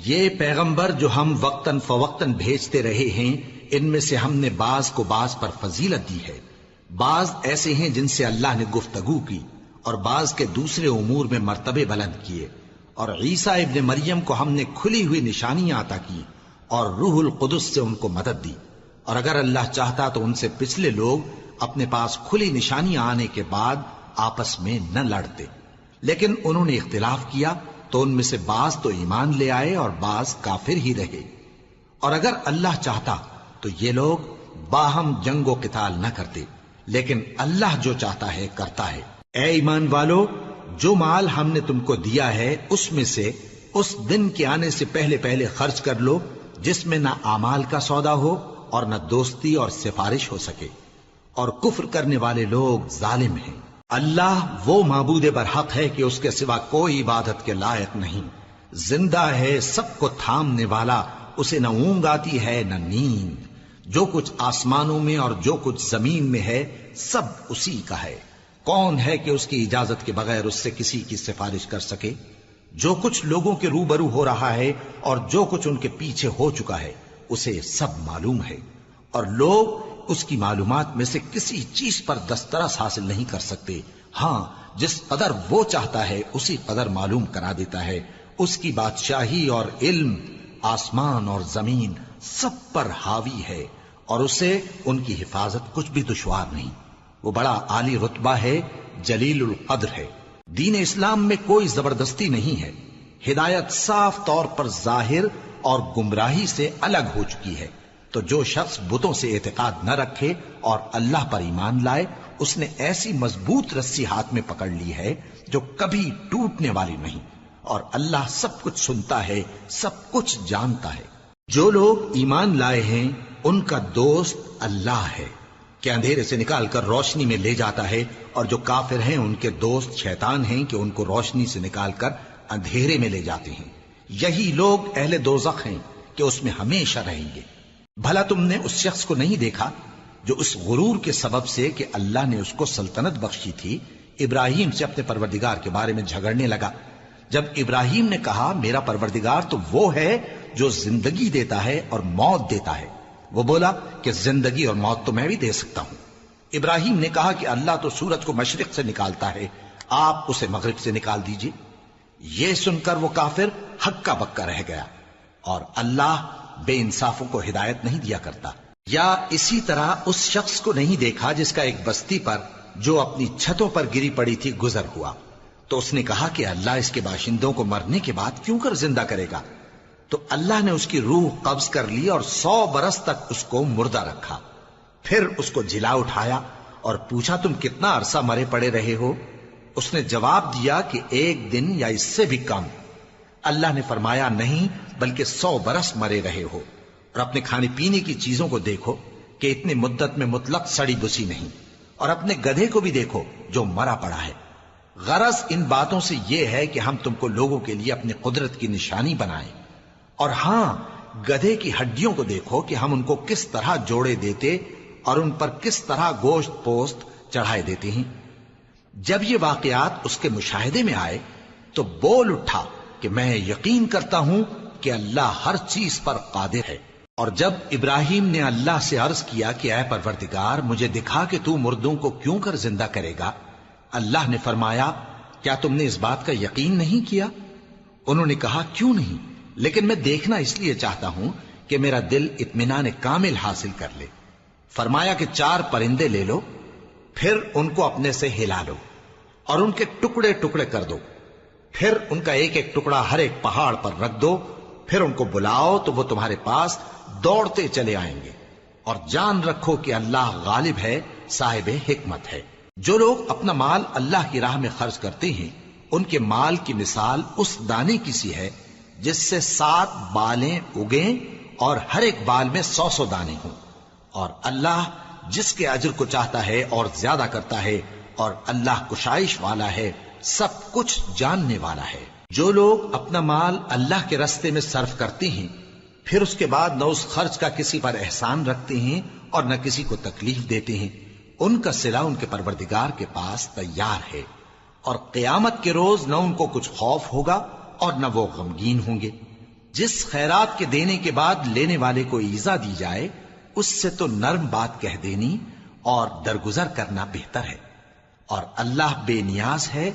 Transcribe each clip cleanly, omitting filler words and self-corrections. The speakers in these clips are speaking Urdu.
یہ پیغمبر جو ہم وقتاً فوقتاً بھیجتے رہے ہیں، ان میں سے ہم نے بعض کو بعض پر فضیلت دی ہے۔ بعض ایسے ہیں جن سے اللہ نے گفتگو کی، اور بعض کے دوسرے امور میں مرتبے بلند کیے۔ اور عیسیٰ ابن مریم کو ہم نے کھلی ہوئی نشانیاں عطا کی اور روح القدس سے ان کو مدد دی۔ اور اگر اللہ چاہتا تو ان سے پچھلے لوگ اپنے پاس کھلی نشانیاں آنے کے بعد آپس میں نہ لڑتے، لیکن انہوں نے اختلاف کیا تو ان میں سے بعض تو ایمان لے آئے اور بعض کافر ہی رہے۔ اور اگر اللہ چاہتا تو یہ لوگ باہم جنگ و قتال نہ کرتے، لیکن اللہ جو چاہتا ہے کرتا ہے۔ اے ایمان والو، جو مال ہم نے تم کو دیا ہے اس میں سے اس دن کے آنے سے پہلے پہلے خرچ کر لو جس میں نہ اعمال کا سودا ہو اور نہ دوستی اور سفارش ہو سکے، اور کفر کرنے والے لوگ ظالم ہیں۔ اللہ وہ معبود برحق ہے کہ اس کے سوا کوئی عبادت کے لائق نہیں، زندہ ہے، سب کو تھامنے والا، اسے نہ اونگ آتی ہے نہ نیند۔ جو کچھ آسمانوں میں اور جو کچھ زمین میں ہے سب اسی کا ہے۔ کون ہے کہ اس کی اجازت کے بغیر اس سے کسی کی سفارش کر سکے؟ جو کچھ لوگوں کے روبرو ہو رہا ہے اور جو کچھ ان کے پیچھے ہو چکا ہے اسے سب معلوم ہے، اور لوگ اس کی معلومات میں سے کسی چیز پر دسترس حاصل نہیں کر سکتے۔ ہاں، جس قدر وہ چاہتا ہے اسی قدر معلوم کرا دیتا ہے۔ اس کی بادشاہی اور علم آسمان اور زمین سب پر حاوی ہے، اور اسے ان کی حفاظت کچھ بھی دشوار نہیں۔ وہ بڑا عالی رتبہ ہے، جلیل القدر ہے۔ دین اسلام میں کوئی زبردستی نہیں ہے، ہدایت صاف طور پر ظاہر اور گمراہی سے الگ ہو چکی ہے۔ تو جو شخص بتوں سے اعتقاد نہ رکھے اور اللہ پر ایمان لائے، اس نے ایسی مضبوط رسی ہاتھ میں پکڑ لی ہے جو کبھی ٹوٹنے والی نہیں، اور اللہ سب کچھ سنتا ہے، سب کچھ جانتا ہے۔ جو لوگ ایمان لائے ہیں ان کا دوست اللہ ہے کہ اندھیرے سے نکال کر روشنی میں لے جاتا ہے، اور جو کافر ہیں ان کے دوست شیطان ہیں کہ ان کو روشنی سے نکال کر اندھیرے میں لے جاتے ہیں۔ یہی لوگ اہل دوزخ ہیں کہ اس میں ہمیشہ رہیں گے۔ بھلا تم نے اس شخص کو نہیں دیکھا جو اس غرور کے سبب سے کہ اللہ نے اس کو سلطنت بخشی تھی، ابراہیم سے اپنے پروردگار کے بارے میں جھگڑنے لگا؟ جب ابراہیم نے کہا میرا پروردگار تو وہ ہے جو زندگی دیتا ہے اور موت دیتا ہے، وہ بولا کہ زندگی اور موت تو میں بھی دے سکتا ہوں۔ ابراہیم نے کہا کہ اللہ تو سورج کو مشرق سے نکالتا ہے، آپ اسے مغرب سے نکال دیجئے۔ یہ سن کر وہ کافر ہکا بکا رہ گیا، اور اللہ بے انصافوں کو ہدایت نہیں دیا کرتا۔ یا اسی طرح اس شخص کو نہیں دیکھا جس کا ایک بستی پر جو اپنی چھتوں پر گری پڑی تھی گزر ہوا، تو اس نے کہا کہ اللہ اس کے باشندوں کو مرنے کے بعد کیوں کر زندہ کرے گا؟ تو اللہ نے اس کی روح قبض کر لی اور 100 برس تک اس کو مردہ رکھا۔ پھر اس کو جلا اٹھایا اور پوچھا تم کتنا عرصہ مرے پڑے رہے ہو؟ اس نے جواب دیا کہ 1 دن یا اس سے بھی کم۔ اللہ نے فرمایا نہیں، بلکہ 100 برس مرے رہے ہو، اور اپنے کھانے پینے کی چیزوں کو دیکھو کہ اتنی مدت میں مطلق سڑی بسی نہیں، اور اپنے گدھے کو بھی دیکھو جو مرا پڑا ہے۔ غرض ان باتوں سے یہ ہے کہ ہم تم کو لوگوں کے لیے اپنی قدرت کی نشانی بنائیں۔ اور ہاں، گدھے کی ہڈیوں کو دیکھو کہ ہم ان کو کس طرح جوڑے دیتے اور ان پر کس طرح گوشت پوست چڑھائے دیتے ہیں۔ جب یہ واقعات اس کے مشاہدے میں آئے تو بول اٹھا کہ میں یقین کرتا ہوں کہ اللہ ہر چیز پر قادر ہے۔ اور جب ابراہیم نے اللہ سے عرض کیا کہ اے پروردگار مجھے دکھا کہ تو مردوں کو کیوں کر زندہ کرے گا، اللہ نے فرمایا کیا تم نے اس بات کا یقین نہیں کیا؟ انہوں نے کہا کیوں نہیں، لیکن میں دیکھنا اس لیے چاہتا ہوں کہ میرا دل اطمینان کامل حاصل کر لے۔ فرمایا کہ 4 پرندے لے لو، پھر ان کو اپنے سے ہلا لو اور ان کے ٹکڑے ٹکڑے کر دو، پھر ان کا ایک ایک ٹکڑا ہر ایک پہاڑ پر رکھ دو، پھر ان کو بلاؤ تو وہ تمہارے پاس دوڑتے چلے آئیں گے، اور جان رکھو کہ اللہ غالب ہے، صاحب حکمت ہے۔ جو لوگ اپنا مال اللہ کی راہ میں خرچ کرتے ہیں ان کے مال کی مثال اس دانے کی سی ہے جس سے 7 بالیں اگیں اور ہر ایک بال میں 100 دانے ہوں، اور اللہ جس کے اجر کو چاہتا ہے اور زیادہ کرتا ہے، اور اللہ کشائش والا ہے، سب کچھ جاننے والا ہے۔ جو لوگ اپنا مال اللہ کے راستے میں صرف کرتے ہیں پھر اس کے بعد نہ اس خرچ کا کسی پر احسان رکھتے ہیں اور نہ کسی کو تکلیف دیتے ہیں، ان کا صلہ ان کے پروردگار کے پاس تیار ہے، اور قیامت کے روز نہ ان کو کچھ خوف ہوگا اور نہ وہ غمگین ہوں گے۔ جس خیرات کے دینے کے بعد لینے والے کو ایذا دی جائے اس سے تو نرم بات کہہ دینی اور درگزر کرنا بہتر ہے، اور اللہ بے نیاز ہے،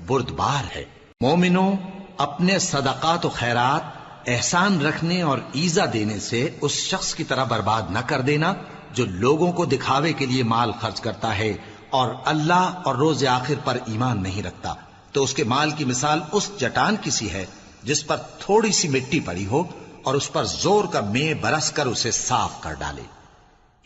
بردبار ہے۔ مومنوں، اپنے صدقات و خیرات احسان رکھنے اور ایذا دینے سے اس شخص کی طرح برباد نہ کر دینا جو لوگوں کو دکھاوے کے لیے مال خرچ کرتا ہے اور اللہ اور روز آخر پر ایمان نہیں رکھتا، تو اس کے مال کی مثال اس چٹان کی سی ہے جس پر تھوڑی سی مٹی پڑی ہو اور اس پر زور کا مے برس کر اسے صاف کر ڈالے۔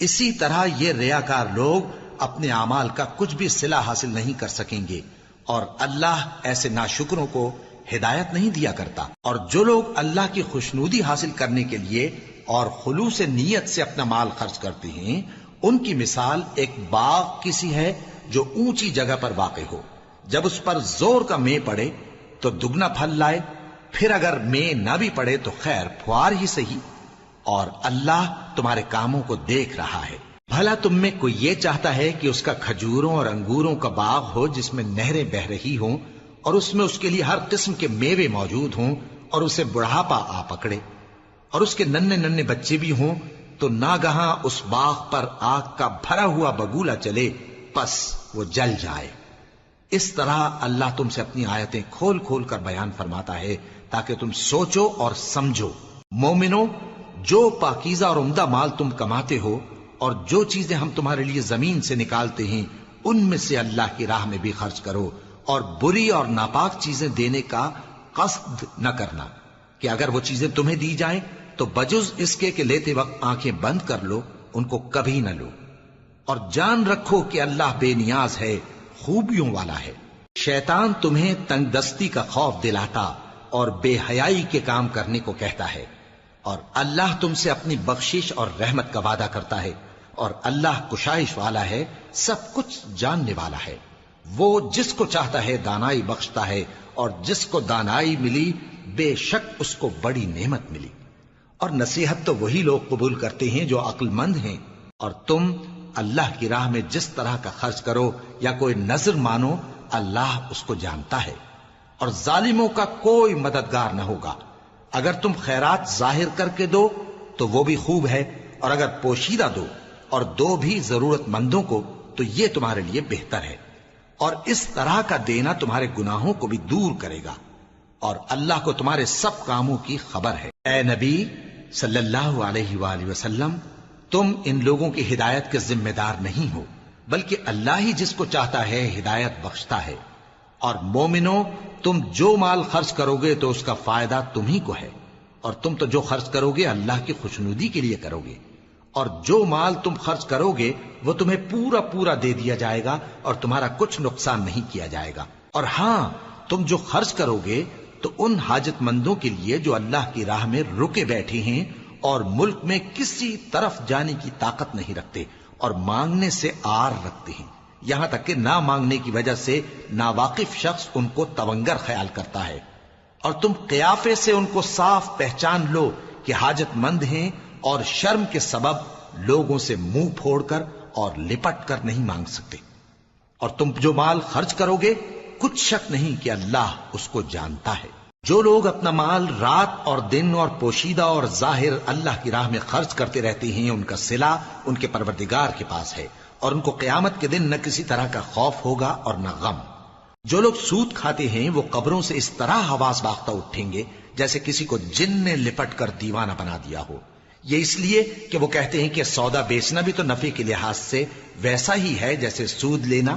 اسی طرح یہ ریاکار لوگ اپنے اعمال کا کچھ بھی صلہ حاصل نہیں کر سکیں گے، اور اللہ ایسے ناشکروں کو ہدایت نہیں دیا کرتا۔ اور جو لوگ اللہ کی خوشنودی حاصل کرنے کے لیے اور خلوص نیت سے اپنا مال خرچ کرتے ہیں، ان کی مثال ایک باغ کی سی ہے جو اونچی جگہ پر واقع ہو، جب اس پر زور کا مے پڑے تو دگنا پھل لائے، پھر اگر مے نہ بھی پڑے تو خیر پھوار ہی صحیح، اور اللہ تمہارے کاموں کو دیکھ رہا ہے۔ بھلا تم میں کوئی یہ چاہتا ہے کہ اس کا کھجوروں اور انگوروں کا باغ ہو جس میں نہریں بہہ رہی ہوں اور اس میں اس کے لیے ہر قسم کے میوے موجود ہوں اور اسے بڑھاپا آ پکڑے اور اس کے ننھے ننھے بچے بھی ہوں، تو ناگہاں اس باغ پر آگ کا بھرا ہوا بگولا چلے، پس وہ جل جائے۔ اس طرح اللہ تم سے اپنی آیتیں کھول کھول کر بیان فرماتا ہے تاکہ تم سوچو اور سمجھو۔ مومنو، جو پاکیزہ اور عمدہ مال تم کماتے ہو اور جو چیزیں ہم تمہارے لیے زمین سے نکالتے ہیں ان میں سے اللہ کی راہ میں بھی خرچ کرو، اور بری اور ناپاک چیزیں دینے کا قصد نہ کرنا کہ اگر وہ چیزیں تمہیں دی جائیں تو بجز اس کے کہ لیتے وقت آنکھیں بند کر لو ان کو کبھی نہ لو، اور جان رکھو کہ اللہ بے نیاز ہے، خوبیوں والا ہے۔ شیطان تمہیں تنگ دستی کا خوف دلاتا اور بے حیائی کے کام کرنے کو کہتا ہے، اور اللہ تم سے اپنی بخشش اور رحمت کا وعدہ کرتا ہے، اور اللہ کشائش والا ہے، سب کچھ جاننے والا ہے۔ وہ جس کو چاہتا ہے دانائی بخشتا ہے، اور جس کو دانائی ملی بے شک اس کو بڑی نعمت ملی۔ اور نصیحت تو وہی لوگ قبول کرتے ہیں جو عقل مند ہیں، اور تم اللہ کی راہ میں جس طرح کا خرچ کرو یا کوئی نذر مانو اللہ اس کو جانتا ہے، اور ظالموں کا کوئی مددگار نہ ہوگا۔ اگر تم خیرات ظاہر کر کے دو تو وہ بھی خوب ہے، اور اگر پوشیدہ دو اور دو بھی ضرورت مندوں کو تو یہ تمہارے لیے بہتر ہے، اور اس طرح کا دینا تمہارے گناہوں کو بھی دور کرے گا، اور اللہ کو تمہارے سب کاموں کی خبر ہے۔ اے نبی صلی اللہ علیہ وآلہ وسلم، تم ان لوگوں کی ہدایت کے ذمہ دار نہیں ہو، بلکہ اللہ ہی جس کو چاہتا ہے ہدایت بخشتا ہے۔ اور مومنو، تم جو مال خرچ کرو گے تو اس کا فائدہ تم ہی کو ہے، اور تم تو جو خرچ کرو گے اللہ کی خوشنودی کے لیے کرو گے، اور جو مال تم خرچ کرو گے وہ تمہیں پورا پورا دے دیا جائے گا اور تمہارا کچھ نقصان نہیں کیا جائے گا۔ اور ہاں، تم جو خرچ کرو گے تو ان حاجت مندوں کے لیے جو اللہ کی راہ میں رکے بیٹھے ہیں اور ملک میں کسی طرف جانے کی طاقت نہیں رکھتے اور مانگنے سے آر رکھتے ہیں، یہاں تک کہ نہ مانگنے کی وجہ سے ناواقف شخص ان کو تونگر خیال کرتا ہے، اور تم قیافے سے ان کو صاف پہچان لو کہ حاجت مند ہیں، اور شرم کے سبب لوگوں سے منہ پھوڑ کر اور لپٹ کر نہیں مانگ سکتے۔ اور تم جو مال خرچ کرو گے کچھ شک نہیں کہ اللہ اس کو جانتا ہے۔ جو لوگ اپنا مال رات اور دن اور پوشیدہ اور ظاہر اللہ کی راہ میں خرچ کرتے رہتے ہیں، ان کا صلہ ان کے پروردگار کے پاس ہے، اور ان کو قیامت کے دن نہ کسی طرح کا خوف ہوگا اور نہ غم۔ جو لوگ سود کھاتے ہیں وہ قبروں سے اس طرح حواس باختہ اٹھیں گے جیسے کسی کو جن نے لپٹ کر دیوانہ بنا دیا ہو، یہ اس لیے کہ وہ کہتے ہیں کہ سودا بیچنا بھی تو نفع کے لحاظ سے ویسا ہی ہے جیسے سود لینا،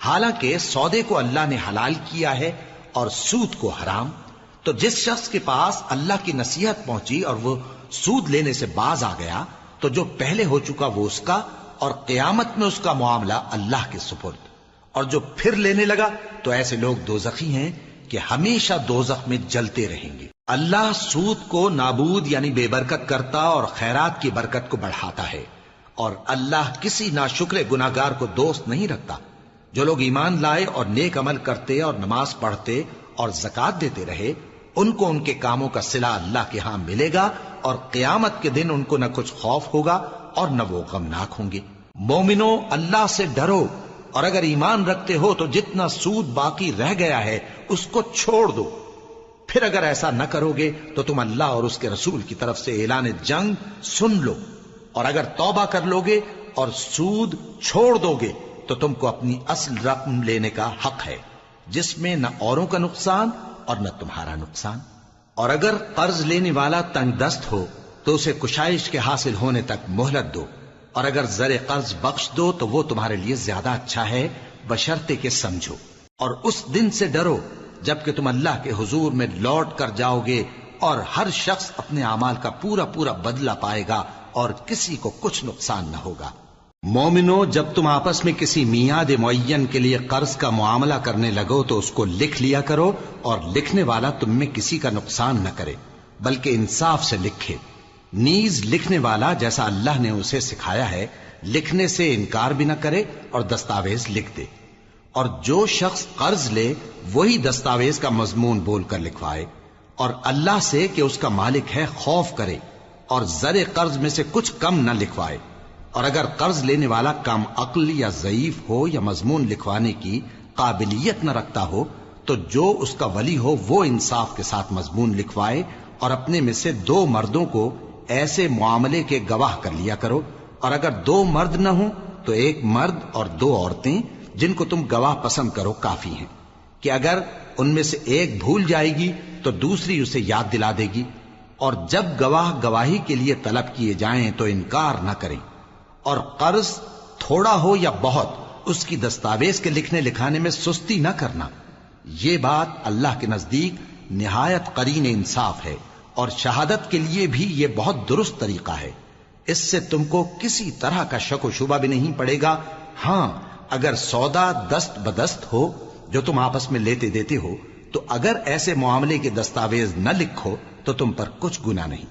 حالانکہ سودے کو اللہ نے حلال کیا ہے اور سود کو حرام۔ تو جس شخص کے پاس اللہ کی نصیحت پہنچی اور وہ سود لینے سے باز آ گیا تو جو پہلے ہو چکا وہ اس کا، اور قیامت میں اس کا معاملہ اللہ کے سپرد، اور جو پھر لینے لگا تو ایسے لوگ دوزخی ہیں کہ ہمیشہ دوزخ میں جلتے رہیں گے۔ اللہ سود کو نابود یعنی بے برکت کرتا اور خیرات کی برکت کو بڑھاتا ہے، اور اللہ کسی ناشکر گناہگار کو دوست نہیں رکھتا۔ جو لوگ ایمان لائے اور نیک عمل کرتے اور نماز پڑھتے اور زکوٰۃ دیتے رہے، ان کو ان کے کاموں کا صلہ اللہ کے ہاں ملے گا، اور قیامت کے دن ان کو نہ کچھ خوف ہوگا اور نہ وہ غمناک ہوں گے۔ مومنو، اللہ سے ڈرو، اور اگر ایمان رکھتے ہو تو جتنا سود باقی رہ گیا ہے اس کو چھوڑ دو، پھر اگر ایسا نہ کرو گے تو تم اللہ اور اس کے رسول کی طرف سے اعلان جنگ سن لو، اور اگر توبہ کر لو گے اور سود چھوڑ دو گے تو تم کو اپنی اصل رقم لینے کا حق ہے، جس میں نہ اوروں کا نقصان اور نہ تمہارا نقصان۔ اور اگر قرض لینے والا تنگ دست ہو تو اسے کشائش کے حاصل ہونے تک مہلت دو، اور اگر زر قرض بخش دو تو وہ تمہارے لیے زیادہ اچھا ہے، بشرطے کہ سمجھو۔ اور اس دن سے ڈرو جبکہ تم اللہ کے حضور میں لوٹ کر جاؤ گے، اور ہر شخص اپنے اعمال کا پورا پورا بدلہ پائے گا اور کسی کو کچھ نقصان نہ ہوگا۔ مومنو، جب تم آپس میں کسی میعاد معین کے لیے قرض کا معاملہ کرنے لگو تو اس کو لکھ لیا کرو، اور لکھنے والا تم میں کسی کا نقصان نہ کرے بلکہ انصاف سے لکھے۔ نیز لکھنے والا جیسا اللہ نے اسے سکھایا ہے لکھنے سے انکار بھی نہ کرے اور دستاویز لکھ دے، اور جو شخص قرض لے وہی دستاویز کا مضمون بول کر لکھوائے، اور اللہ سے کہ اس کا مالک ہے خوف کرے، اور زر قرض میں سے کچھ کم نہ لکھوائے۔ اور اگر قرض لینے والا کم عقل یا ضعیف ہو یا مضمون لکھوانے کی قابلیت نہ رکھتا ہو تو جو اس کا ولی ہو وہ انصاف کے ساتھ مضمون لکھوائے، اور اپنے میں سے 2 مردوں کو ایسے معاملے کے گواہ کر لیا کرو، اور اگر 2 مرد نہ ہوں تو 1 مرد اور 2 عورتیں جن کو تم گواہ پسند کرو کافی ہیں، کہ اگر ان میں سے ایک بھول جائے گی تو دوسری اسے یاد دلا دے گی۔ اور جب گواہ گواہی کے لیے طلب کیے جائیں تو انکار نہ کریں، اور قرض تھوڑا ہو یا بہت اس کی دستاویز کے لکھنے لکھانے میں سستی نہ کرنا۔ یہ بات اللہ کے نزدیک نہایت قرین انصاف ہے، اور شہادت کے لیے بھی یہ بہت درست طریقہ ہے۔ اس سے تم کو کسی طرح کا شک و شبہ بھی نہیں پڑے گا۔ ہاں، اگر سودا دست بدست ہو جو تم آپس میں لیتے دیتے ہو تو اگر ایسے معاملے کے دستاویز نہ لکھو تو تم پر کچھ گناہ نہیں۔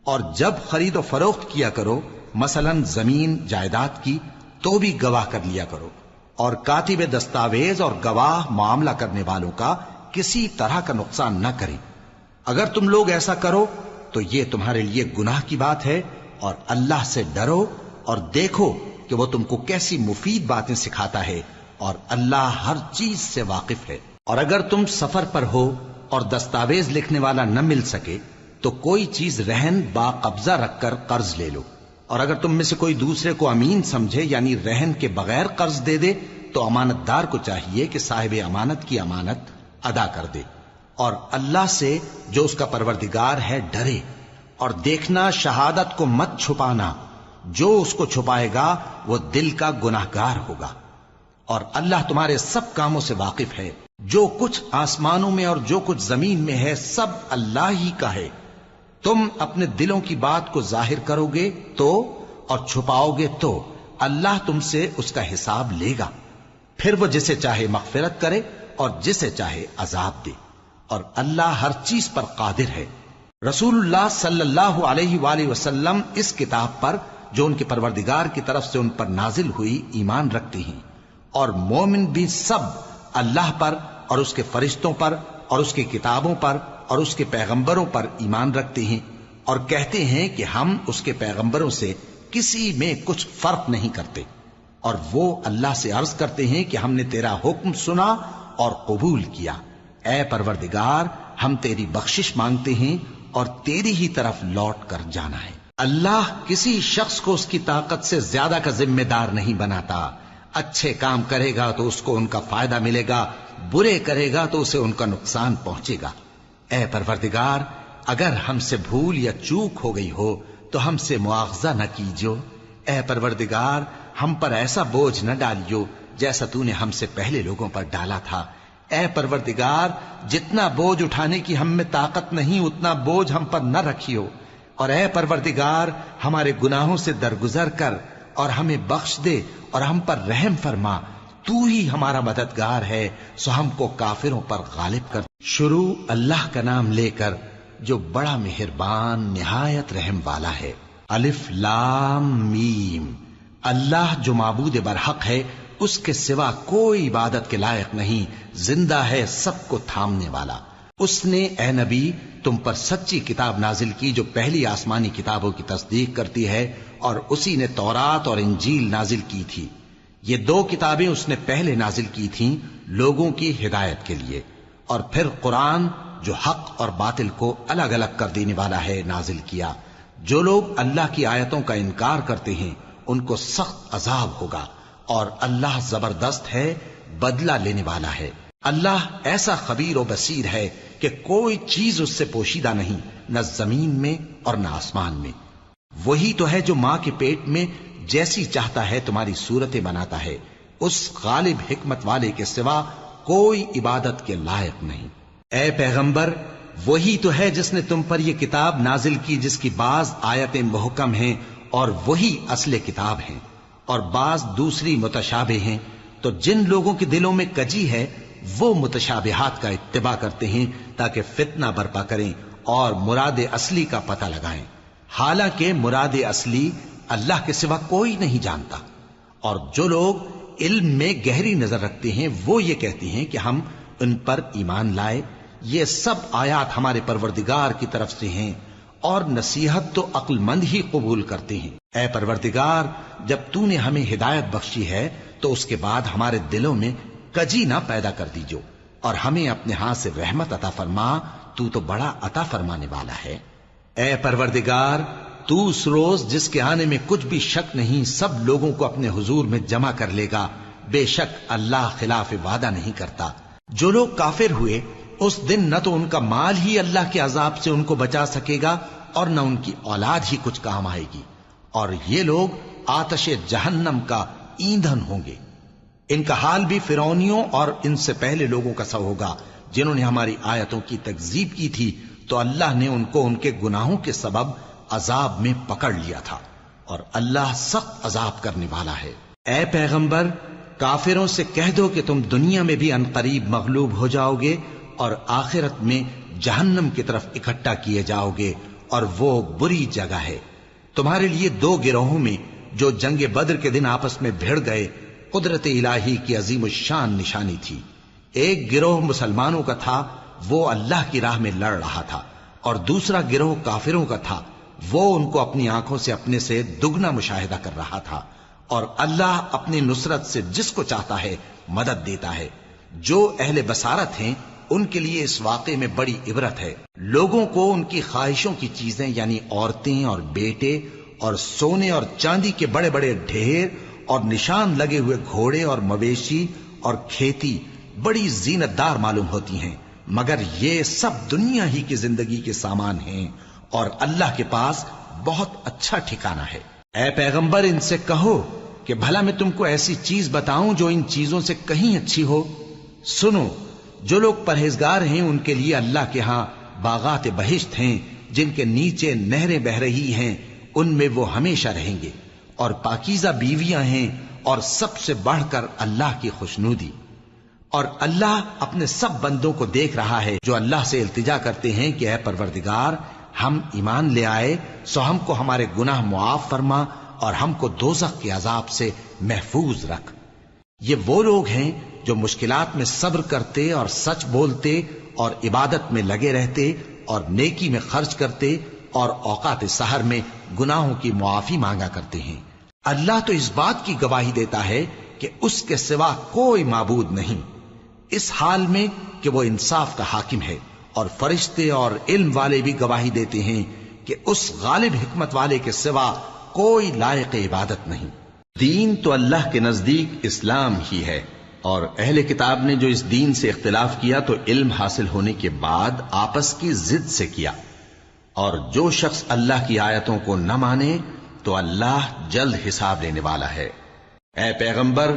اور جب خرید و فروخت کیا کرو، مثلا زمین جائیداد کی، تو بھی گواہ کر لیا کرو، اور کاتب دستاویز اور گواہ معاملہ کرنے والوں کا کسی طرح کا نقصان نہ کریں۔ اگر تم لوگ ایسا کرو تو یہ تمہارے لیے گناہ کی بات ہے، اور اللہ سے ڈرو اور دیکھو کہ وہ تم کو کیسی مفید باتیں سکھاتا ہے، اور اللہ ہر چیز سے واقف ہے۔ اور اگر تم سفر پر ہو اور دستاویز لکھنے والا نہ مل سکے تو کوئی چیز رہن با قبضہ رکھ کر قرض لے لو، اور اگر تم میں سے کوئی دوسرے کو امین سمجھے یعنی رہن کے بغیر قرض دے دے تو امانت دار کو چاہیے کہ صاحب امانت کی امانت ادا کر دے، اور اللہ سے جو اس کا پروردگار ہے ڈرے، اور دیکھنا شہادت کو مت چھپانا، جو اس کو چھپائے گا وہ دل کا گناہگار ہوگا۔ اور اللہ تمہارے سب کاموں سے واقف ہے، جو کچھ آسمانوں میں اور جو کچھ زمین میں ہے سب اللہ ہی کا ہے۔ تم اپنے دلوں کی بات کو ظاہر کرو گے تو اور چھپاؤ گے تو اللہ تم سے اس کا حساب لے گا، پھر وہ جسے چاہے مغفرت کرے اور جسے چاہے عذاب دے، اور اللہ ہر چیز پر قادر ہے۔ رسول اللہ صلی اللہ علیہ وآلہ وسلم اس کتاب پر جو ان کے پروردگار کی طرف سے ان پر نازل ہوئی ایمان رکھتے ہیں، اور مومن بھی سب اللہ پر اور اس کے فرشتوں پر اور اس کی کتابوں پر اور اس کے پیغمبروں پر ایمان رکھتے ہیں، اور کہتے ہیں کہ ہم اس کے پیغمبروں سے کسی میں کچھ فرق نہیں کرتے، اور وہ اللہ سے عرض کرتے ہیں کہ ہم نے تیرا حکم سنا اور قبول کیا۔ اے پروردگار، ہم تیری بخشش مانگتے ہیں اور تیری ہی طرف لوٹ کر جانا ہے۔ اللہ کسی شخص کو اس کی طاقت سے زیادہ کا ذمہ دار نہیں بناتا۔ اچھے کام کرے گا تو اس کو ان کا فائدہ ملے گا، برے کرے گا تو اسے ان کا نقصان پہنچے گا۔ اے پروردگار، اگر ہم سے بھول یا چوک ہو گئی ہو تو ہم سے مواخذہ نہ کیجو۔ اے پروردگار، ہم پر ایسا بوجھ نہ ڈالیو جیسا تو نے ہم سے پہلے لوگوں پر ڈالا تھا۔ اے پروردگار، جتنا بوجھ اٹھانے کی ہم میں طاقت نہیں اتنا بوجھ ہم پر نہ رکھیو، اور اے پروردگار، ہمارے گناہوں سے درگزر کر اور ہمیں بخش دے اور ہم پر رحم فرما، تو ہی ہمارا مددگار ہے، سو ہم کو کافروں پر غالب کر۔ شروع اللہ کا نام لے کر جو بڑا مہربان نہایت رحم والا ہے۔ الف لام میم۔ اللہ جو معبود برحق ہے، اس کے سوا کوئی عبادت کے لائق نہیں، زندہ ہے، سب کو تھامنے والا۔ اس نے اے نبی تم پر سچی کتاب نازل کی جو پہلی آسمانی کتابوں کی تصدیق کرتی ہے، اور اسی نے تورات اور انجیل نازل کی تھی۔ یہ 2 کتابیں اس نے پہلے نازل کی تھیں لوگوں کی ہدایت کے لیے، اور پھر قرآن جو حق اور باطل کو الگ الگ کر دینے والا ہے نازل کیا۔ جو لوگ اللہ کی آیتوں کا انکار کرتے ہیں ان کو سخت عذاب ہوگا، اور اللہ زبردست ہے، بدلہ لینے والا ہے۔ اللہ ایسا خبیر و بصیر ہے کہ کوئی چیز اس سے پوشیدہ نہیں، نہ زمین میں اور نہ آسمان میں۔ وہی تو ہے جو ماں کے پیٹ میں جیسی چاہتا ہے تمہاری صورتیں بناتا ہے، اس غالب حکمت والے کے سوا کوئی عبادت کے لائق نہیں۔ اے پیغمبر، وہی تو ہے جس نے تم پر یہ کتاب نازل کی جس کی بعض آیتیں محکم ہیں اور وہی اصل کتاب ہیں، اور بعض دوسری متشابہ ہیں۔ تو جن لوگوں کے دلوں میں کجی ہے وہ متشابہات کا اتباع کرتے ہیں تاکہ فتنہ برپا کریں اور مراد اصلی کا پتہ لگائیں، حالانکہ مراد اصلی اللہ کے سوا کوئی نہیں جانتا۔ اور جو لوگ علم میں گہری نظر رکھتے ہیں وہ یہ کہتے ہیں کہ ہم ان پر ایمان لائے، یہ سب آیات ہمارے پروردگار کی طرف سے ہیں، اور نصیحت تو عقل مند ہی قبول کرتے ہیں۔ اے پروردگار، جب تو نے ہمیں ہدایت بخشی ہے تو اس کے بعد ہمارے دلوں میں کجی نہ پیدا کر دیجو، اور ہمیں اپنے ہاتھ سے رحمت عطا فرما، تو بڑا عطا فرمانے والا ہے۔ اے پروردگار، تو اس روز جس کے آنے میں کچھ بھی شک نہیں سب لوگوں کو اپنے حضور میں جمع کر لے گا، بے شک اللہ خلاف وعدہ نہیں کرتا۔ جو لوگ کافر ہوئے اس دن نہ تو ان کا مال ہی اللہ کے عذاب سے ان کو بچا سکے گا اور نہ ان کی اولاد ہی کچھ کام آئے گی، اور یہ لوگ آتش جہنم کا ایندھن ہوں گے۔ ان کا حال بھی فرعونیوں اور ان سے پہلے لوگوں کا سا ہوگا جنہوں نے ہماری آیتوں کی تکذیب کی تھی، تو اللہ نے ان کو ان کے گناہوں کے سبب عذاب میں پکڑ لیا تھا، اور اللہ سخت عذاب کرنے والا ہے۔ اے پیغمبر، کافروں سے کہہ دو کہ تم دنیا میں بھی عنقریب مغلوب ہو جاؤ گے اور آخرت میں جہنم کی طرف اکٹھا کیے جاؤ گے، اور وہ بری جگہ ہے۔ تمہارے لیے دو گروہوں میں جو جنگ بدر کے دن آپس میں بھیڑ گئے قدرت الہی کی عظیم الشان نشانی تھی۔ ایک گروہ مسلمانوں کا تھا، وہ اللہ کی راہ میں لڑ رہا تھا، اور دوسرا گروہ کافروں کا تھا، وہ ان کو اپنی آنکھوں سے اپنے سے دگنا مشاہدہ کر رہا تھا۔ اور اللہ اپنی نصرت سے جس کو چاہتا ہے مدد دیتا ہے۔ جو اہل بصارت ہیں ان کے لیے اس واقعے میں بڑی عبرت ہے۔ لوگوں کو ان کی خواہشوں کی چیزیں یعنی عورتیں اور بیٹے اور سونے اور چاندی کے بڑے بڑے ڈھیر اور نشان لگے ہوئے گھوڑے اور مویشی اور کھیتی بڑی زینت دار معلوم ہوتی ہیں، مگر یہ سب دنیا ہی کی زندگی کے سامان ہیں، اور اللہ کے پاس بہت اچھا ٹھکانہ ہے۔ اے پیغمبر، ان سے کہو کہ بھلا میں تم کو ایسی چیز بتاؤں جو ان چیزوں سے کہیں اچھی ہو؟ سنو، جو لوگ پرہیزگار ہیں ان کے لیے اللہ کے ہاں باغات بہشت ہیں جن کے نیچے نہریں بہ رہی ہیں، ان میں وہ ہمیشہ رہیں گے، اور پاکیزہ بیویاں ہیں، اور سب سے بڑھ کر اللہ کی خوشنودی۔ اور اللہ اپنے سب بندوں کو دیکھ رہا ہے جو اللہ سے التجا کرتے ہیں کہ اے پروردگار، ہم ایمان لے آئے سو ہم کو ہمارے گناہ معاف فرما اور ہم کو دوزخ کے عذاب سے محفوظ رکھ۔ یہ وہ لوگ ہیں جو مشکلات میں صبر کرتے اور سچ بولتے اور عبادت میں لگے رہتے اور نیکی میں خرچ کرتے اور اوقات سحر میں گناہوں کی معافی مانگا کرتے ہیں۔ اللہ تو اس بات کی گواہی دیتا ہے کہ اس کے سوا کوئی معبود نہیں، اس حال میں کہ وہ انصاف کا حاکم ہے، اور فرشتے اور علم والے بھی گواہی دیتے ہیں کہ اس غالب حکمت والے کے سوا کوئی لائق عبادت نہیں۔ دین تو اللہ کے نزدیک اسلام ہی ہے، اور اہل کتاب نے جو اس دین سے اختلاف کیا تو علم حاصل ہونے کے بعد آپس کی ضد سے کیا، اور جو شخص اللہ کی آیتوں کو نہ مانے تو اللہ جلد حساب لینے والا ہے۔ اے پیغمبر،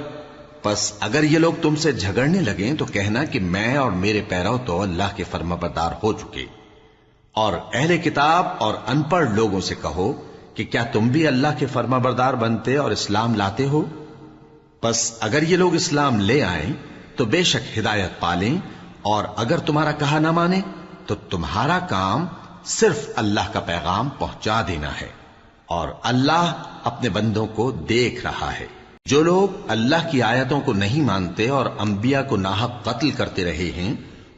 پس اگر یہ لوگ تم سے جھگڑنے لگیں تو کہنا کہ میں اور میرے پیرو تو اللہ کے فرمانبردار ہو چکے، اور اہل کتاب اور ان پڑھ لوگوں سے کہو کہ کیا تم بھی اللہ کے فرمانبردار بنتے اور اسلام لاتے ہو؟ پس اگر یہ لوگ اسلام لے آئیں تو بے شک ہدایت پالیں، اور اگر تمہارا کہا نہ مانے تو تمہارا کام صرف اللہ کا پیغام پہنچا دینا ہے، اور اللہ اپنے بندوں کو دیکھ رہا ہے۔ جو لوگ اللہ کی آیتوں کو نہیں مانتے اور انبیاء کو ناحق قتل کرتے رہے ہیں،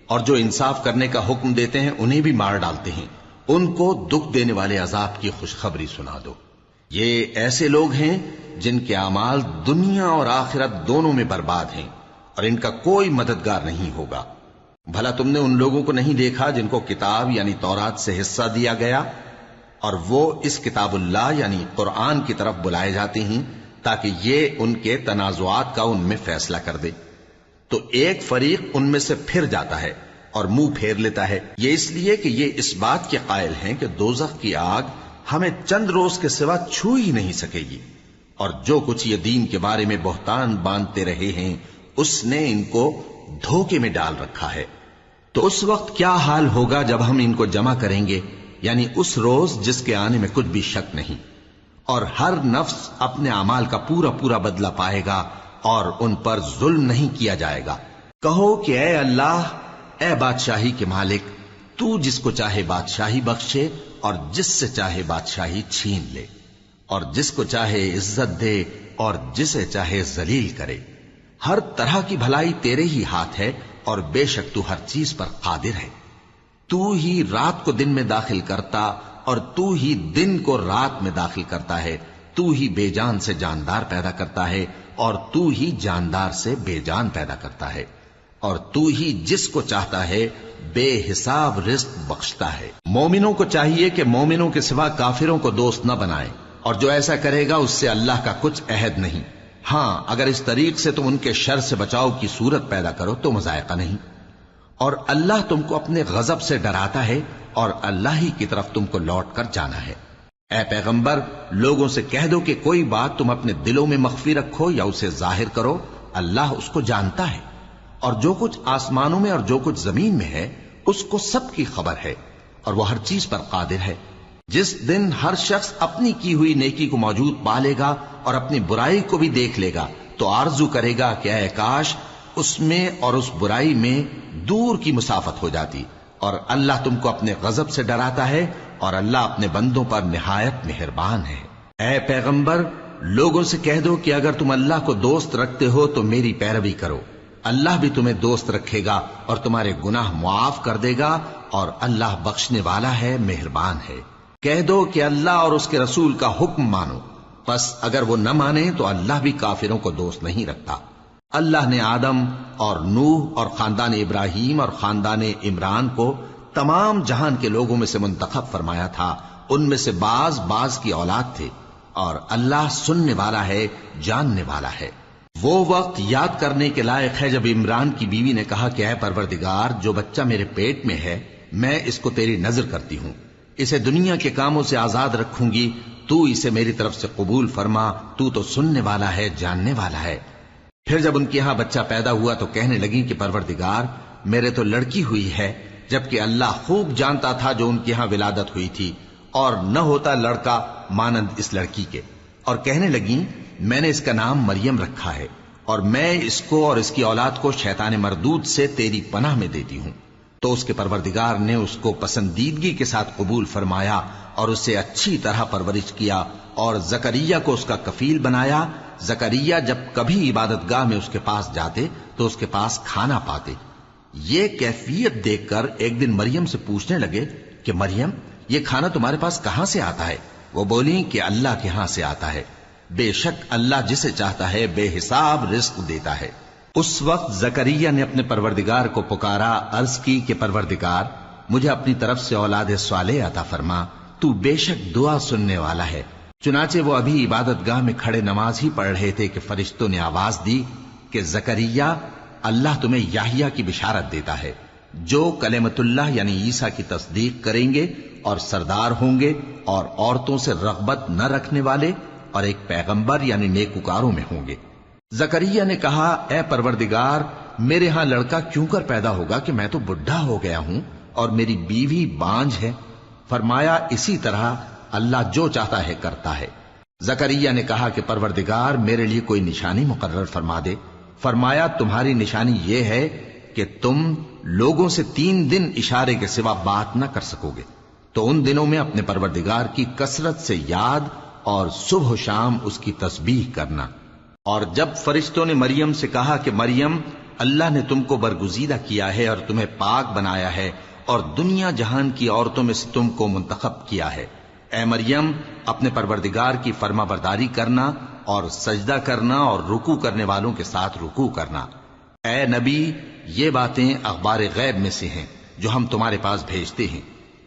اور جو انصاف کرنے کا حکم دیتے ہیں انہیں بھی مار ڈالتے ہیں، ان کو دکھ دینے والے عذاب کی خوشخبری سنا دو۔ یہ ایسے لوگ ہیں جن کے اعمال دنیا اور آخرت دونوں میں برباد ہیں، اور ان کا کوئی مددگار نہیں ہوگا۔ بھلا تم نے ان لوگوں کو نہیں دیکھا جن کو کتاب یعنی تورات سے حصہ دیا گیا اور وہ اس کتاب اللہ یعنی قرآن کی طرف بلائے جاتے ہیں تاکہ یہ ان کے تنازعات کا ان میں فیصلہ کر دے؟ تو ایک فریق ان میں سے پھر جاتا ہے اور منہ پھیر لیتا ہے، یہ اس لیے کہ یہ اس بات کے قائل ہیں کہ دوزخ کی آگ ہمیں چند روز کے سوا چھو ہی نہیں سکے گی، اور جو کچھ یہ دین کے بارے میں بہتان باندھتے رہے ہیں اس نے ان کو دھوکے میں ڈال رکھا ہے۔ تو اس وقت کیا حال ہوگا جب ہم ان کو جمع کریں گے، یعنی اس روز جس کے آنے میں کچھ بھی شک نہیں، اور ہر نفس اپنے اعمال کا پورا پورا بدلہ پائے گا اور ان پر ظلم نہیں کیا جائے گا۔ کہو کہ اے اللہ، اے بادشاہی کے مالک، تو جس کو چاہے بادشاہی بخشے اور جس سے چاہے بادشاہی چھین لے، اور جس کو چاہے عزت دے اور جسے چاہے ذلیل کرے۔ ہر طرح کی بھلائی تیرے ہی ہاتھ ہے اور بے شک تو ہر چیز پر قادر ہے۔ تو ہی رات کو دن میں داخل کرتا اور تو ہی دن کو رات میں داخل کرتا ہے، تو ہی بے جان سے جاندار پیدا کرتا ہے اور تو ہی جاندار سے بے جان پیدا کرتا ہے، اور تو ہی جس کو چاہتا ہے بے حساب رزق بخشتا ہے۔ مومنوں کو چاہیے کہ مومنوں کے سوا کافروں کو دوست نہ بنائیں، اور جو ایسا کرے گا اس سے اللہ کا کچھ عہد نہیں۔ ہاں، اگر اس طریق سے تم ان کے شر سے بچاؤ کی صورت پیدا کرو تو مذائقہ نہیں، اور اللہ تم کو اپنے غضب سے ڈراتا ہے اور اللہ ہی کی طرف تم کو لوٹ کر جانا ہے۔ اے پیغمبر، لوگوں سے کہہ دو کہ کوئی بات تم اپنے دلوں میں مخفی رکھو یا اسے ظاہر کرو، اللہ اس کو جانتا ہے، اور جو کچھ آسمانوں میں اور جو کچھ زمین میں ہے اس کو سب کی خبر ہے، اور وہ ہر چیز پر قادر ہے۔ جس دن ہر شخص اپنی کی ہوئی نیکی کو موجود پا لے گا اور اپنی برائی کو بھی دیکھ لے گا تو آرزو کرے گا کہ اے کاش اس میں اور اس برائی میں دور کی مسافت ہو جاتی، اور اللہ تم کو اپنے غضب سے ڈراتا ہے اور اللہ اپنے بندوں پر نہایت مہربان ہے۔ اے پیغمبر، لوگوں سے کہہ دو کہ اگر تم اللہ کو دوست رکھتے ہو تو میری پیروی کرو، اللہ بھی تمہیں دوست رکھے گا اور تمہارے گناہ معاف کر دے گا، اور اللہ بخشنے والا ہے، مہربان ہے۔ کہہ دو کہ اللہ اور اس کے رسول کا حکم مانو، پس اگر وہ نہ مانے تو اللہ بھی کافروں کو دوست نہیں رکھتا۔ اللہ نے آدم اور نوح اور خاندان ابراہیم اور خاندان عمران کو تمام جہان کے لوگوں میں سے منتخب فرمایا تھا، ان میں سے بعض کی اولاد تھے، اور اللہ سننے والا ہے، جاننے والا ہے۔ وہ وقت یاد کرنے کے لائق ہے جب عمران کی بیوی نے کہا کہ اے پروردگار، جو بچہ میرے پیٹ میں ہے میں اس کو تیری نظر کرتی ہوں، اسے دنیا کے کاموں سے آزاد رکھوں گی، تو اسے میری طرف سے قبول فرما، تو سننے والا ہے، جاننے والا ہے۔ پھر جب ان کے ہاں بچہ پیدا ہوا تو کہنے لگی کہ پروردگار، میرے تو لڑکی ہوئی ہے، جبکہ اللہ خوب جانتا تھا جو ان کے ہاں ولادت ہوئی تھی، اور نہ ہوتا لڑکا مانند اس لڑکی کے، اور کہنے لگی میں نے اس کا نام مریم رکھا ہے، اور میں اس کو اور اس کی اولاد کو شیطان مردود سے تیری پناہ میں دیتی ہوں۔ تو اس کے پروردگار نے اس کو پسندیدگی کے ساتھ قبول فرمایا اور اسے اچھی طرح پرورش کیا، اور زکریا کو اس کا کفیل بنایا۔ زکریا جب کبھی عبادت گاہ میں اس کے پاس جاتے تو اس کے پاس کھانا پاتے۔ یہ کیفیت دیکھ کر ایک دن مریم سے پوچھنے لگے کہ مریم، یہ کھانا تمہارے پاس کہاں سے آتا ہے؟ وہ بولی کہ اللہ کے ہاں سے آتا ہے، بے شک اللہ جسے چاہتا ہے بے حساب رزق دیتا ہے۔ اس وقت زکریا نے اپنے پروردگار کو پکارا، عرض کی کہ پروردگار، مجھے اپنی طرف سے اولاد صالح عطا فرما، تو بے شک دعا سننے والا ہے۔ چنانچہ وہ ابھی عبادت گاہ میں کھڑے نماز ہی پڑھ رہے تھے کہ فرشتوں نے آواز دی کہ زکریا، اللہ تمہیں یحییٰ کی بشارت دیتا ہے، جو کلمۃ اللہ یعنی عیسیٰ کی تصدیق کریں گے اور سردار ہوں گے اور عورتوں سے رغبت نہ رکھنے والے اور ایک پیغمبر یعنی نیکوکاروں میں ہوں گے۔ زکریا نے کہا، اے پروردگار، میرے ہاں لڑکا کیوں کر پیدا ہوگا کہ میں تو بڈھا ہو گیا ہوں اور میری بیوی بانجھ ہے؟ فرمایا، اسی طرح اللہ جو چاہتا ہے کرتا ہے۔ زکریا نے کہا کہ پروردگار، میرے لیے کوئی نشانی مقرر فرما دے۔ فرمایا، تمہاری نشانی یہ ہے کہ تم لوگوں سے 3 دن اشارے کے سوا بات نہ کر سکو گے، تو ان دنوں میں اپنے پروردگار کی کثرت سے یاد اور صبح و شام اس کی تسبیح کرنا۔ اور جب فرشتوں نے مریم سے کہا کہ مریم، اللہ نے تم کو برگزیدہ کیا ہے اور تمہیں پاک بنایا ہے اور دنیا جہان کی عورتوں میں سے تم کو منتخب کیا ہے، اے مریم، اپنے پروردگار کی فرما برداری کرنا اور سجدہ کرنا اور رکوع کرنے والوں کے ساتھ رکوع کرنا۔ اے نبی، یہ باتیں اخبار غیب میں سے ہیں جو ہم تمہارے پاس بھیجتے ہیں۔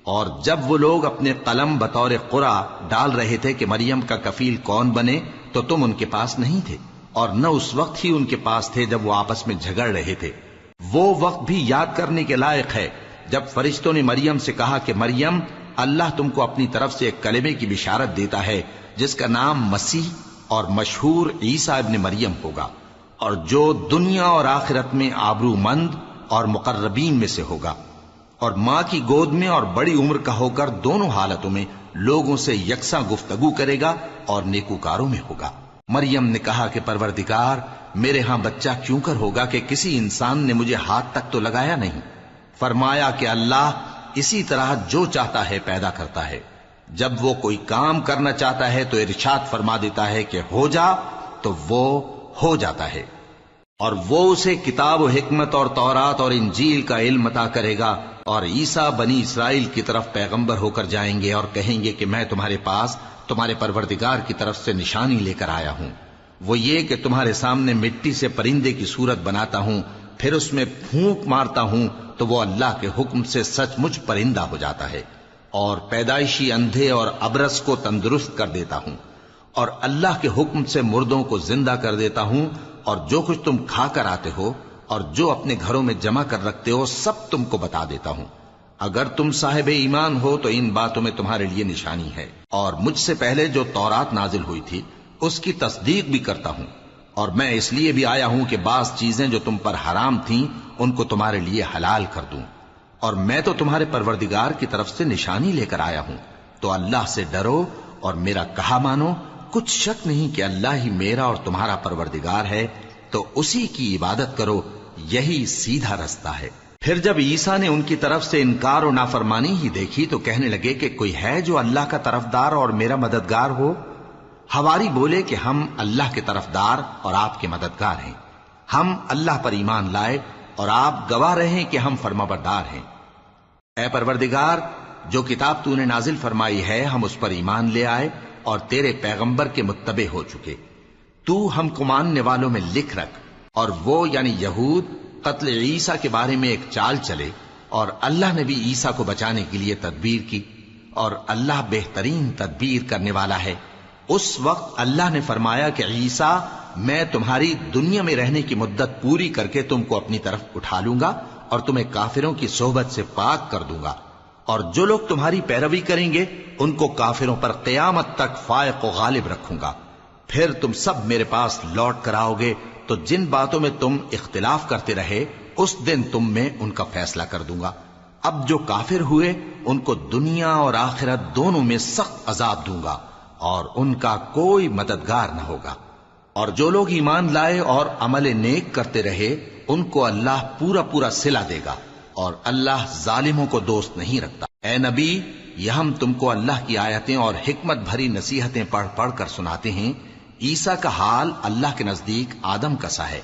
اور جب وہ لوگ اپنے قلم بطور قرعہ ڈال رہے تھے کہ مریم کا کفیل کون بنے تو تم ان کے پاس نہیں تھے، اور نہ اس وقت ہی ان کے پاس تھے جب وہ آپس میں جھگڑ رہے تھے۔ وہ وقت بھی یاد کرنے کے لائق ہے جب فرشتوں نے مریم سے کہا کہ مریم، اللہ تم کو اپنی طرف سے ایک کلمے کی بشارت دیتا ہے جس کا نام مسیح اور مشہور عیسیٰ ابن مریم ہوگا، اور جو دنیا اور آخرت میں آبرو مند اور مقربین میں سے ہوگا، اور ماں کی گود میں اور بڑی عمر کا ہو کر دونوں حالتوں میں لوگوں سے یکساں گفتگو کرے گا اور نیکوکاروں میں ہوگا۔ مریم نے کہا کہ پروردگار، میرے ہاں بچہ کیوں کر ہوگا کہ کسی انسان نے مجھے ہاتھ تک تو لگایا نہیں۔ فرمایا کہ اللہ اسی طرح جو چاہتا ہے پیدا کرتا ہے، جب وہ کوئی کام کرنا چاہتا ہے تو ارشاد فرما دیتا ہے کہ ہو جا تو وہ ہو جاتا ہے۔ اور وہ اسے کتاب و حکمت اور تورات اور انجیل کا علم عطا کرے گا، اور عیسیٰ بنی اسرائیل کی طرف پیغمبر ہو کر جائیں گے اور کہیں گے کہ میں تمہارے پاس تمہارے پروردگار کی طرف سے نشانی لے کر آیا ہوں، وہ یہ کہ تمہارے سامنے مٹی سے پرندے کی صورت بناتا ہوں، پھر اس میں پھونک مارتا ہوں تو وہ اللہ کے حکم سے سچ مچ پرندہ ہو جاتا ہے، اور پیدائشی اندھے اور ابرص کو تندرست کر دیتا ہوں، اور اللہ کے حکم سے مردوں کو زندہ کر دیتا ہوں، اور جو کچھ تم کھا کر آتے ہو اور جو اپنے گھروں میں جمع کر رکھتے ہو سب تم کو بتا دیتا ہوں۔ اگر تم صاحب ایمان ہو تو ان باتوں میں تمہارے لیے نشانی ہے، اور مجھ سے پہلے جو تورات نازل ہوئی تھی اس کی تصدیق بھی کرتا ہوں، اور میں اس لیے بھی آیا ہوں کہ بعض چیزیں جو تم پر حرام تھیں ان کو تمہارے لیے حلال کر دوں، اور میں تو تمہارے پروردگار کی طرف سے نشانی لے کر آیا ہوں، تو اللہ سے ڈرو اور میرا کہا مانو۔ کچھ شک نہیں کہ اللہ ہی میرا اور تمہارا پروردگار ہے، تو اسی کی عبادت کرو، یہی سیدھا رستہ ہے۔ پھر جب عیسیٰ نے ان کی طرف سے انکار و نافرمانی ہی دیکھی تو کہنے لگے کہ کوئی ہے جو اللہ کا طرفدار اور میرا مددگار ہو؟ حواری بولے کہ ہم اللہ کے طرفدار اور آپ کے مددگار ہیں، ہم اللہ پر ایمان لائے اور آپ گواہ رہیں کہ ہم فرمانبردار ہیں۔ اے پروردگار، جو کتاب تو نے نازل فرمائی ہے ہم اس پر ایمان لے آئے اور تیرے پیغمبر کے متبع ہو چکے، تو ہم کو ماننے والوں میں لکھ رکھ۔ اور وہ یعنی یہود قتل عیسیٰ کے بارے میں ایک چال چلے، اور اللہ نے بھی عیسیٰ کو بچانے کے لیے تدبیر کی، اور اللہ بہترین تدبیر کرنے والا ہے۔ اس وقت اللہ نے فرمایا کہ عیسیٰ، میں تمہاری دنیا میں رہنے کی مدت پوری کر کے تم کو اپنی طرف اٹھا لوں گا اور تمہیں کافروں کی صحبت سے پاک کر دوں گا، اور جو لوگ تمہاری پیروی کریں گے ان کو کافروں پر قیامت تک فائق و غالب رکھوں گا۔ پھر تم سب میرے پاس لوٹ کر آؤ گے تو جن باتوں میں تم اختلاف کرتے رہے اس دن تم میں ان کا فیصلہ کر دوں گا۔ اب جو کافر ہوئے ان کو دنیا اور آخرت دونوں میں سخت عذاب دوں گا، اور ان کا کوئی مددگار نہ ہوگا۔ اور جو لوگ ایمان لائے اور عمل نیک کرتے رہے ان کو اللہ پورا پورا صلہ دے گا، اور اللہ ظالموں کو دوست نہیں رکھتا۔ اے نبی، یہ ہم تم کو اللہ کی آیتیں اور حکمت بھری نصیحتیں پڑھ پڑھ کر سناتے ہیں۔ عیسیٰ کا حال اللہ کے نزدیک آدم کا سا ہے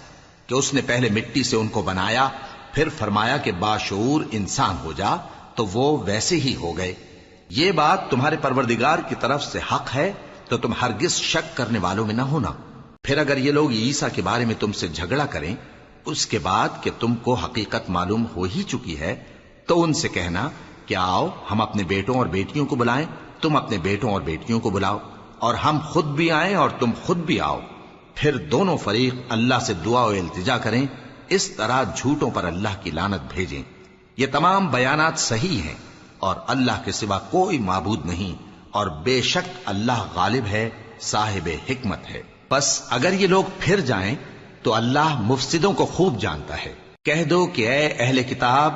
کہ اس نے پہلے مٹی سے ان کو بنایا، پھر فرمایا کہ باشعور انسان ہو جا، تو وہ ویسے ہی ہو گئے۔ یہ بات تمہارے پروردگار کی طرف سے حق ہے، تو تم ہرگز شک کرنے والوں میں نہ ہونا۔ پھر اگر یہ لوگ عیسیٰ کے بارے میں تم سے جھگڑا کریں اس کے بعد کہ تم کو حقیقت معلوم ہو ہی چکی ہے، تو ان سے کہنا کہ آؤ ہم اپنے بیٹوں اور بیٹیوں کو بلائیں، تم اپنے بیٹوں اور بیٹیوں کو بلاؤ، اور ہم خود بھی آئیں اور تم خود بھی آؤ، پھر دونوں فریق اللہ سے دعا و التجا کریں، اس طرح جھوٹوں پر اللہ کی لعنت بھیجیں۔ یہ تمام بیانات صحیح ہیں، اور اللہ کے سوا کوئی معبود نہیں، اور بے شک اللہ غالب ہے، صاحب حکمت ہے۔ بس اگر یہ لوگ پھر جائیں تو اللہ مفسدوں کو خوب جانتا ہے۔ کہہ دو کہ اے اہل کتاب،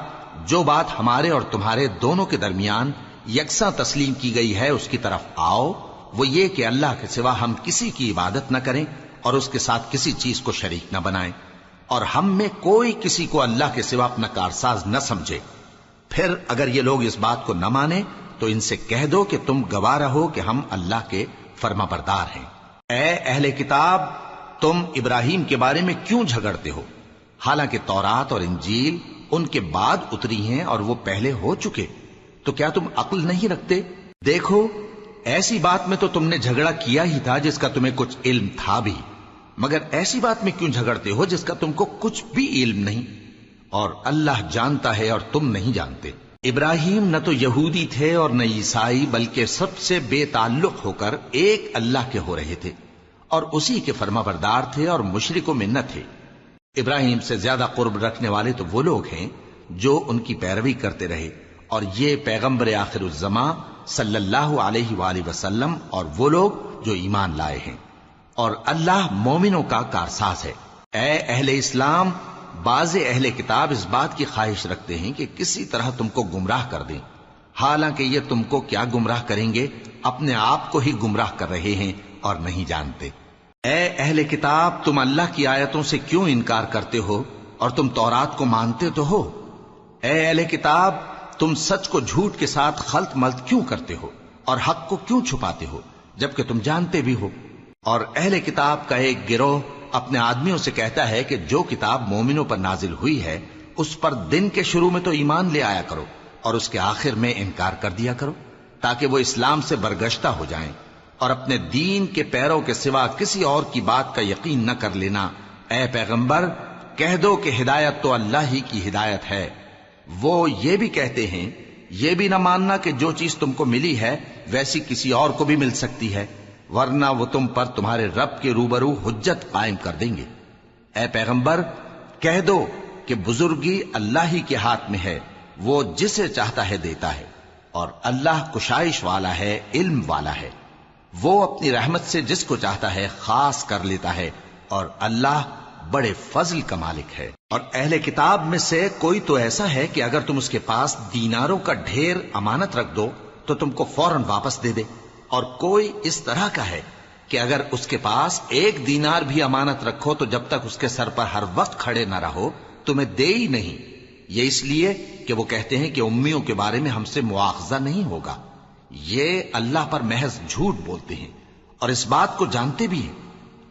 جو بات ہمارے اور تمہارے دونوں کے درمیان یکساں تسلیم کی گئی ہے اس کی طرف آؤ، وہ یہ کہ اللہ کے سوا ہم کسی کی عبادت نہ کریں اور اس کے ساتھ کسی چیز کو شریک نہ بنائیں، اور ہم میں کوئی کسی کو اللہ کے سوا اپنا کارساز نہ سمجھے۔ پھر اگر یہ لوگ اس بات کو نہ مانیں تو ان سے کہہ دو کہ تم گواہ رہو کہ ہم اللہ کے فرما بردار ہیں۔ اے اہل کتاب، تم ابراہیم کے بارے میں کیوں جھگڑتے ہو؟ حالانکہ تورات اور انجیل ان کے بعد اتری ہیں اور وہ پہلے ہو چکے، تو کیا تم عقل نہیں رکھتے؟ دیکھو، ایسی بات میں تو تم نے جھگڑا کیا ہی تھا جس کا تمہیں کچھ علم تھا بھی، مگر ایسی بات میں کیوں جھگڑتے ہو جس کا تم کو کچھ بھی علم نہیں؟ اور اللہ جانتا ہے اور تم نہیں جانتے۔ ابراہیم نہ تو یہودی تھے اور نہ عیسائی، بلکہ سب سے بے تعلق ہو کر ایک اللہ کے ہو رہے تھے اور اسی کے فرما بردار تھے اور مشرکوں میں نہ تھے۔ ابراہیم سے زیادہ قرب رکھنے والے تو وہ لوگ ہیں جو ان کی پیروی کرتے رہے، اور یہ پیغمبر آخر الزماں صلی اللہ علیہ وآلہ وسلم اور وہ لوگ جو ایمان لائے ہیں، اور اللہ مومنوں کا کارساز ہے۔ اے اہل اسلام، بعض اہل کتاب اس بات کی خواہش رکھتے ہیں کہ کسی طرح تم کو گمراہ کر دیں، حالانکہ یہ تم کو کیا گمراہ کریں گے، اپنے آپ کو ہی گمراہ کر رہے ہیں اور نہیں جانتے۔ اے اہل کتاب، تم اللہ کی آیتوں سے کیوں انکار کرتے ہو اور تم تورات کو مانتے تو ہو؟ اے اہل کتاب، تم سچ کو جھوٹ کے ساتھ خلط ملط کیوں کرتے ہو اور حق کو کیوں چھپاتے ہو جبکہ تم جانتے بھی ہو؟ اور اہل کتاب کا ایک گروہ اپنے آدمیوں سے کہتا ہے کہ جو کتاب مومنوں پر نازل ہوئی ہے اس پر دن کے شروع میں تو ایمان لے آیا کرو اور اس کے آخر میں انکار کر دیا کرو، تاکہ وہ اسلام سے برگشتہ ہو جائیں اور اپنے دین کے پیروں کے سوا کسی اور کی بات کا یقین نہ کر لینا۔ اے پیغمبر، کہہ دو کہ ہدایت تو اللہ ہی کی ہدایت ہے۔ وہ یہ بھی کہتے ہیں، یہ بھی نہ ماننا کہ جو چیز تم کو ملی ہے ویسی کسی اور کو بھی مل سکتی ہے، ورنہ وہ تم پر تمہارے رب کے روبرو حجت قائم کر دیں گے۔ اے پیغمبر، کہہ دو کہ بزرگی اللہ ہی کے ہاتھ میں ہے، وہ جسے چاہتا ہے دیتا ہے، اور اللہ کشائش والا ہے، علم والا ہے۔ وہ اپنی رحمت سے جس کو چاہتا ہے خاص کر لیتا ہے، اور اللہ بڑے فضل کا مالک ہے۔ اور اہل کتاب میں سے کوئی تو ایسا ہے کہ اگر تم اس کے پاس دیناروں کا ڈھیر امانت رکھ دو تو تم کو فوراً واپس دے دے، اور کوئی اس طرح کا ہے کہ اگر اس کے پاس ایک دینار بھی امانت رکھو تو جب تک اس کے سر پر ہر وقت کھڑے نہ رہو تمہیں دے ہی نہیں۔ یہ اس لیے کہ وہ کہتے ہیں کہ امیوں کے بارے میں ہم سے مواخذہ نہیں ہوگا۔ یہ اللہ پر محض جھوٹ بولتے ہیں اور اس بات کو جانتے بھی ہیں۔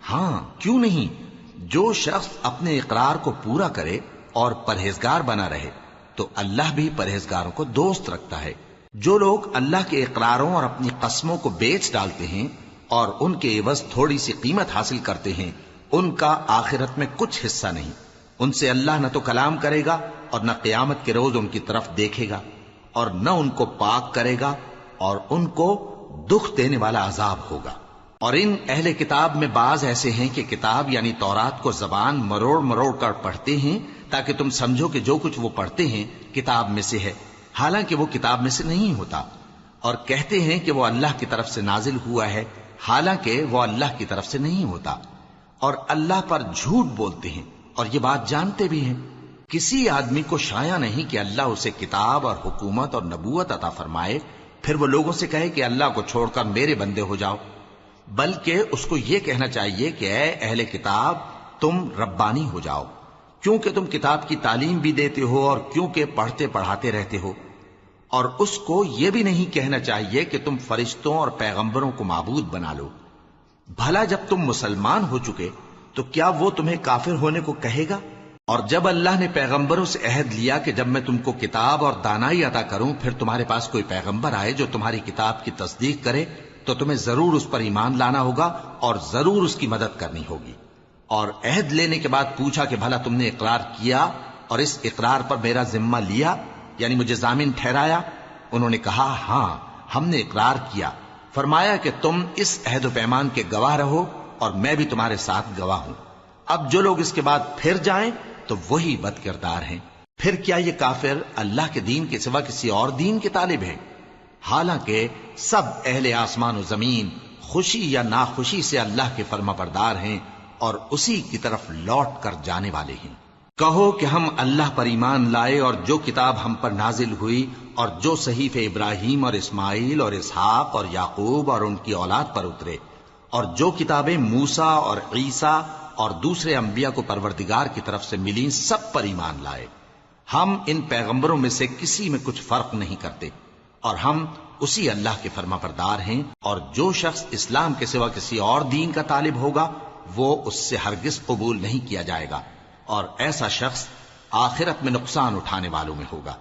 ہاں، کیوں نہیں، جو شخص اپنے اقرار کو پورا کرے اور پرہیزگار بنا رہے تو اللہ بھی پرہیزگاروں کو دوست رکھتا ہے۔ جو لوگ اللہ کے اقراروں اور اپنی قسموں کو بیچ ڈالتے ہیں اور ان کے عوض تھوڑی سی قیمت حاصل کرتے ہیں، ان کا آخرت میں کچھ حصہ نہیں۔ ان سے اللہ نہ تو کلام کرے گا اور نہ قیامت کے روز ان کی طرف دیکھے گا، اور نہ ان کو پاک کرے گا، اور ان کو دکھ دینے والا عذاب ہوگا۔ اور ان اہل کتاب میں بعض ایسے ہیں کہ کتاب یعنی تورات کو زبان مروڑ مروڑ کر پڑھتے ہیں تاکہ تم سمجھو کہ جو کچھ وہ پڑھتے ہیں کتاب میں سے ہے، حالانکہ وہ کتاب میں سے نہیں ہوتا، اور کہتے ہیں کہ وہ اللہ کی طرف سے نازل ہوا ہے، حالانکہ وہ اللہ کی طرف سے نہیں ہوتا، اور اللہ پر جھوٹ بولتے ہیں اور یہ بات جانتے بھی ہیں۔ کسی آدمی کو شایع نہیں کہ اللہ اسے کتاب اور حکومت اور نبوت عطا فرمائے پھر وہ لوگوں سے کہے کہ اللہ کو چھوڑ کر میرے بندے ہو جاؤ، بلکہ اس کو یہ کہنا چاہیے کہ اے اہل کتاب، تم ربانی ہو جاؤ، کیونکہ تم کتاب کی تعلیم بھی دیتے ہو اور کیونکہ پڑھتے پڑھاتے رہتے ہو۔ اور اس کو یہ بھی نہیں کہنا چاہیے کہ تم فرشتوں اور پیغمبروں کو معبود بنا لو۔ بھلا جب تم مسلمان ہو چکے تو کیا وہ تمہیں کافر ہونے کو کہے گا؟ اور جب اللہ نے پیغمبروں سے عہد لیا کہ جب میں تم کو کتاب اور دانائی عطا کروں پھر تمہارے پاس کوئی پیغمبر آئے جو تمہاری کتاب کی تصدیق کرے تو تمہیں ضرور اس پر ایمان لانا ہوگا اور ضرور اس کی مدد کرنی ہوگی۔ اور عہد لینے کے بعد پوچھا کہ بھلا تم نے اقرار کیا اور اس اقرار پر میرا ذمہ لیا، یعنی مجھے ضامن ٹھہرایا؟ انہوں نے کہا ہاں، ہم نے اقرار کیا۔ فرمایا کہ تم اس عہد و پیمان کے گواہ رہو اور میں بھی تمہارے ساتھ گواہ ہوں۔ اب جو لوگ اس کے بعد پھر جائیں تو وہی بد کردار ہیں۔ پھر کیا یہ کافر اللہ کے دین کے سوا کسی اور دین کے طالب ہیں؟ حالانکہ سب اہل آسمان و زمین خوشی یا ناخوشی سے اللہ کے فرما بردار ہیں اور اسی کی طرف لوٹ کر جانے والے ہیں۔ کہو کہ ہم اللہ پر ایمان لائے اور جو کتاب ہم پر نازل ہوئی اور جو صحیفے ابراہیم اور اسماعیل اور اسحاق اور یعقوب اور ان کی اولاد پر اترے، اور جو کتابیں موسیٰ اور عیسیٰ اور دوسرے انبیاء کو پروردگار کی طرف سے ملیں، سب پر ایمان لائے۔ ہم ان پیغمبروں میں سے کسی میں کچھ فرق نہیں کرتے، اور ہم اسی اللہ کے فرما بردار ہیں۔ اور جو شخص اسلام کے سوا کسی اور دین کا طالب ہوگا وہ اس سے ہرگز قبول نہیں کیا جائے گا، اور ایسا شخص آخرت میں نقصان اٹھانے والوں میں ہوگا۔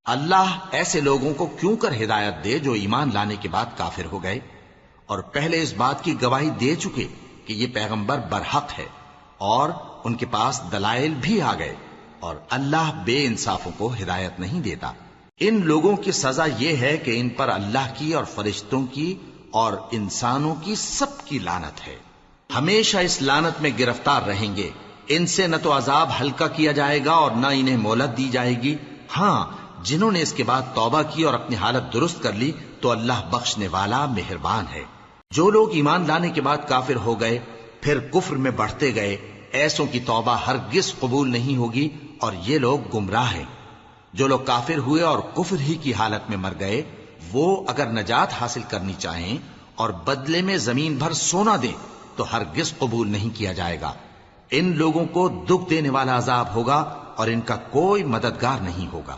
اللہ ایسے لوگوں کو کیوں کر ہدایت دے جو ایمان لانے کے بعد کافر ہو گئے اور پہلے اس بات کی گواہی دے چکے کہ یہ پیغمبر برحق ہے اور ان کے پاس دلائل بھی آ گئے، اور اللہ بے انصافوں کو ہدایت نہیں دیتا۔ ان لوگوں کی سزا یہ ہے کہ ان پر اللہ کی اور فرشتوں کی اور انسانوں کی سب کی لعنت ہے، ہمیشہ اس لعنت میں گرفتار رہیں گے۔ ان سے نہ تو عذاب ہلکا کیا جائے گا اور نہ انہیں مہلت دی جائے گی۔ ہاں، جنہوں نے اس کے بعد توبہ کی اور اپنی حالت درست کر لی تو اللہ بخشنے والا مہربان ہے۔ جو لوگ ایمان لانے کے بعد کافر ہو گئے پھر کفر میں بڑھتے گئے، ایسوں کی توبہ ہرگز قبول نہیں ہوگی اور یہ لوگ گمراہ ہیں۔ جو لوگ کافر ہوئے اور کفر ہی کی حالت میں مر گئے، وہ اگر نجات حاصل کرنی چاہیں اور بدلے میں زمین بھر سونا دیں تو ہرگز قبول نہیں کیا جائے گا۔ ان لوگوں کو دکھ دینے والا عذاب ہوگا اور ان کا کوئی مددگار نہیں ہوگا۔